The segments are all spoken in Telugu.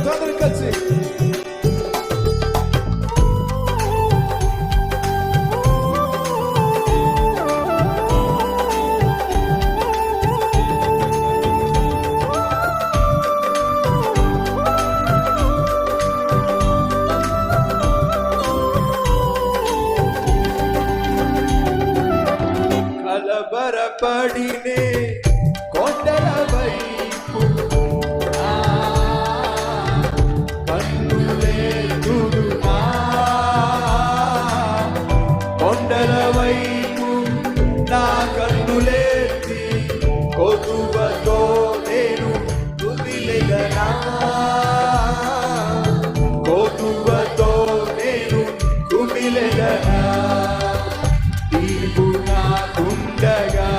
కలిసి కలవరపడినే కొండల వైపు కన్నులెత్తుదునా, కొండల వైపు నా కన్నులెత్తి కొదువతో నేను కుమిలెదనా, కొదువతో నేను కుమిలెదనా. నీవు నాకుండగా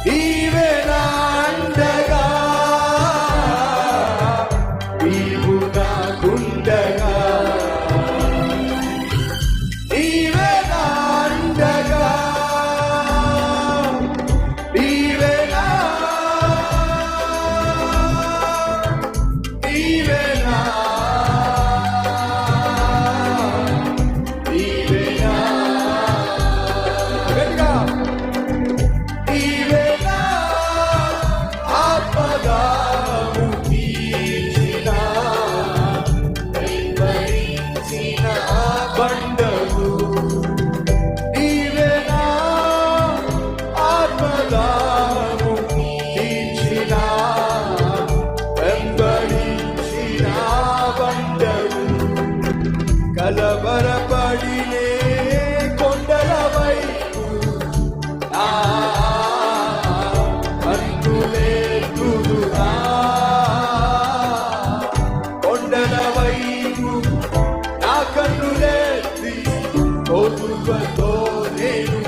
నీవే నా అండగా, నీవు నాకుండగా నీవే నా అండగా, నీవే నా నీవే నా కలవరపడినే కొండల వైపు నా కన్నులెత్తుదునా, కొండల వైపు నా కన్నులెత్తి కొదువతో నేను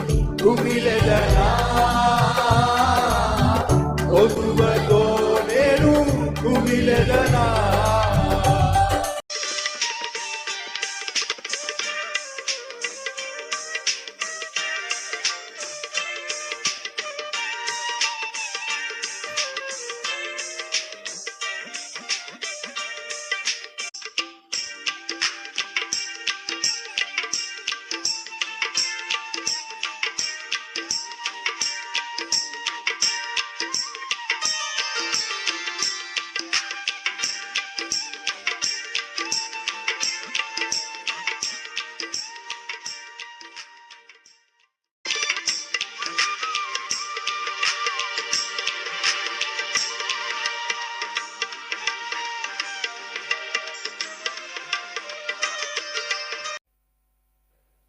కుమిలెదనా, కొదువతో నేను కుమిలెదనా.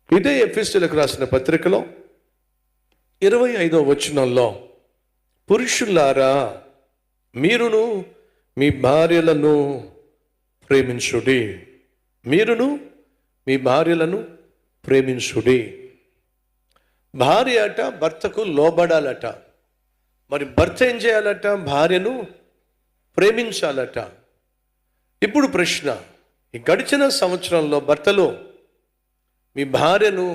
ఇదే ఎఫెసీయులకు రాసిన పత్రికలో 25వ వచనంలో, పురుషులారా మీరును మీ భార్యలను ప్రేమించుడి, మీరును మీ భార్యలను ప్రేమించుడి. భార్య అట భర్తకు లోబడాలట. మరి భర్త ఏం చేయాలట? భార్యను ప్రేమించాలట. ఇప్పుడు ప్రశ్న, ఈ గడిచిన సంవత్సరంలో భర్తలో మీ భార్యను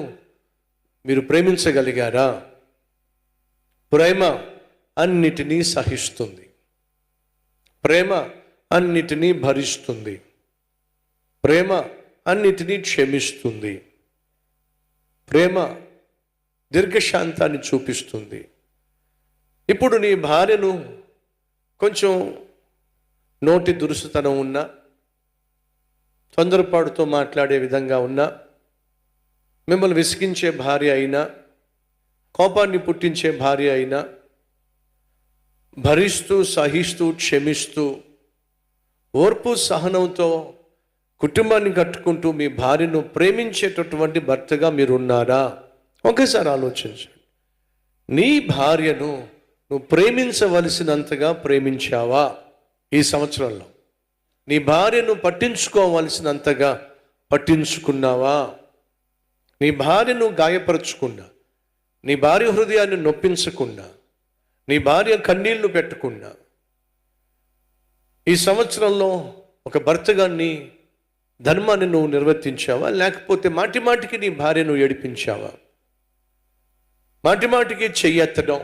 మీరు ప్రేమించగలిగారా? ప్రేమ అన్నిటినీ సహిస్తుంది, ప్రేమ అన్నిటినీ భరిస్తుంది, ప్రేమ అన్నిటినీ క్షమిస్తుంది, ప్రేమ దీర్ఘశాంతాన్ని చూపిస్తుంది. ఇప్పుడు నీ భార్యను కొంచెం నోటి దురుసుతనం ఉన్నా, తొందరపాటుతో మాట్లాడే విధంగా ఉన్నా, మిమ్మల్ని విసిగించే భార్య అయినా, కోపాన్ని పుట్టించే భార్య అయినా, భరిస్తూ సహిస్తూ క్షమిస్తూ ఓర్పు సహనంతో కుటుంబాన్ని కట్టుకుంటూ మీ భార్యను ప్రేమించేటటువంటి భర్తగా మీరున్నారా? ఒకసారి ఆలోచించండి. నీ భార్యను నువ్వు ప్రేమించవలసినంతగా ప్రేమించావా ఈ సంవత్సరంలో? నీ భార్యను పట్టించుకోవలసినంతగా పట్టించుకున్నావా? నీ భార్యను గాయపరచకుండా, నీ భార్య హృదయాన్ని నొప్పించకుండా, నీ భార్య కన్నీళ్లు పెట్టకుండా ఈ సంవత్సరంలో ఒక భర్తగా నీ ధర్మాన్ని నువ్వు నిర్వర్తించావా? లేకపోతే మాటి మాటికి నీ భార్యను ఏడిపించావా? మాటి మాటికి చెయ్యెత్తడం,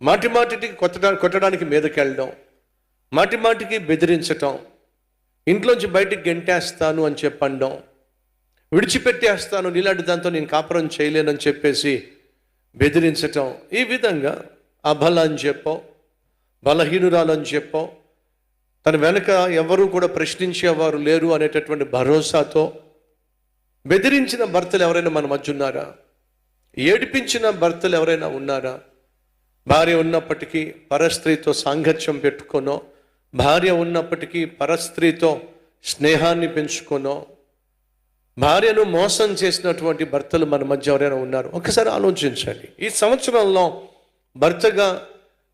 మాటి మాటికి కొట్టడానికి మీదకెళ్ళడం, మాటి మాటికి బెదిరించటం, ఇంట్లోంచి బయటికి గెంటేస్తాను అని చెప్పండం, విడిచిపెట్టేస్తాను, నీలాంటి దాంతో నేను కాపురం చేయలేనని చెప్పేసి బెదిరించటం, ఈ విధంగా అబల అని చెప్పో, బలహీనురాలు అని చెప్పో, తన వెనక ఎవరు కూడా ప్రశ్నించేవారు లేరు అనేటటువంటి భరోసాతో బెదిరించిన భర్తలు ఎవరైనా మన మధ్య ఉన్నారా? ఏడిపించిన భర్తలు ఎవరైనా ఉన్నారా? భార్య ఉన్నప్పటికీ పరస్త్రీతో సాంగత్యం పెట్టుకోనో, భార్య ఉన్నప్పటికీ పరస్త్రీతో స్నేహాన్ని పెంచుకోనో, భార్యను మోసం చేసినటువంటి భర్తలు మన మధ్య ఎవరైనా ఉన్నారు? ఒకసారి ఆలోచించండి. ఈ సంవత్సరంలో భర్తగా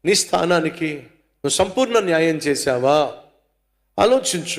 నీ స్థానానికి నువ్వు సంపూర్ణ న్యాయం చేశావా? ఆలోచించు.